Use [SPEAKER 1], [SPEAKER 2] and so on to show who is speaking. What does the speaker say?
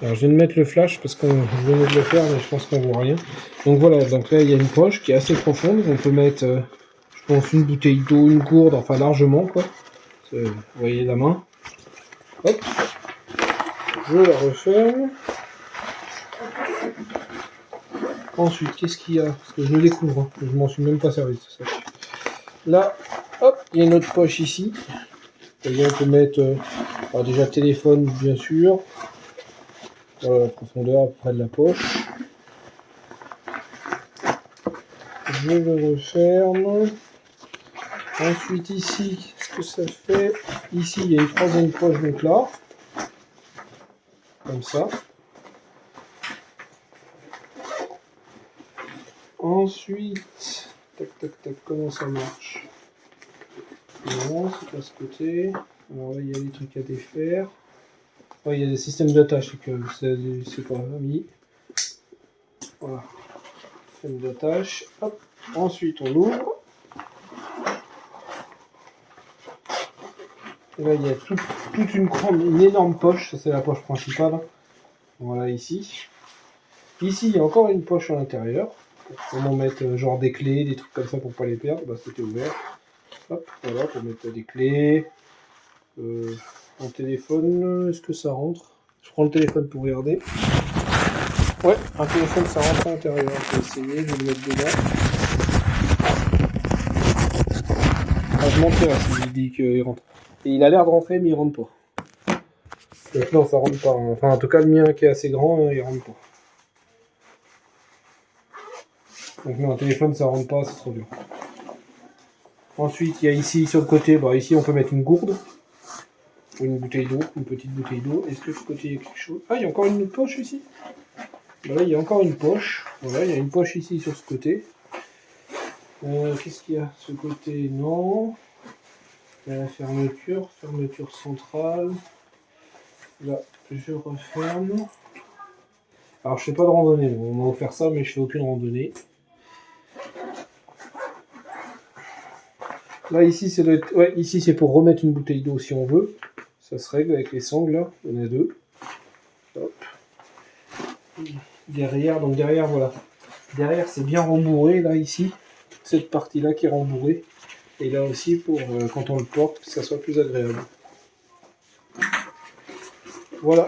[SPEAKER 1] Alors je viens de mettre le flash parce qu'on venait de le faire, mais je pense qu'on voit rien. Donc voilà, donc là il y a une poche qui est assez profonde. On peut mettre, je pense, une bouteille d'eau, une gourde, enfin largement quoi. Vous voyez la main. Hop, je la referme. Ensuite, qu'est-ce qu'il y a? Parce que je le découvre, hein. Je m'en suis même pas servi de ça. Là, hop, il y a une autre poche ici. Et on peut mettre alors déjà téléphone bien sûr. Voilà la profondeur à peu près de la poche. Je le referme. Ensuite ici, ce que ça fait, ici il y a une troisième poche donc là. Comme ça. Ensuite, tac tac tac, comment ça marche? Non, c'est pas ce côté. Alors là il y a des trucs à défaire. Ouais, il y a des systèmes d'attache que c'est pas mis. Voilà. Système d'attache. Hop. Ensuite on l'ouvre. Et là il y a toute une énorme poche, ça c'est la poche principale. Voilà ici. Ici il y a encore une poche à l'intérieur. Comment mettre genre des clés, des trucs comme ça pour pas les perdre. Bah c'était ouvert. Hop, voilà, pour mettre des clés. Mon téléphone, est-ce que ça rentre? Je prends le téléphone pour regarder. Ouais, un téléphone ça rentre à l'intérieur. Je vais essayer, je vais le mettre dedans. Ah, je mentirais s'il dit qu'il rentre. Et il a l'air de rentrer mais il rentre pas. Donc non, ça rentre pas. Enfin en tout cas le mien qui est assez grand, il rentre pas. Donc non, un téléphone ça rentre pas, c'est trop dur. Ensuite il y a ici sur le côté, bah ici on peut mettre une gourde. Ou une bouteille d'eau, une petite bouteille d'eau. Est-ce que de ce côté il y a quelque chose? Ah, il y a encore une poche ici. Voilà, il y a encore une poche. Voilà, il y a une poche ici sur ce côté. Qu'est-ce qu'il y a? Ce côté, non. Il y a la fermeture centrale. Là, je referme. Alors, je fais pas de randonnée. On m'a offert ça, mais je fais aucune randonnée. Là, ici, c'est pour remettre une bouteille d'eau si on veut. Ça se règle avec les sangles, là. Il y en a deux. Hop. Derrière, voilà. Derrière, c'est bien rembourré, là, ici. Cette partie-là qui est rembourrée. Et là aussi, pour quand on le porte, que ça soit plus agréable. Voilà.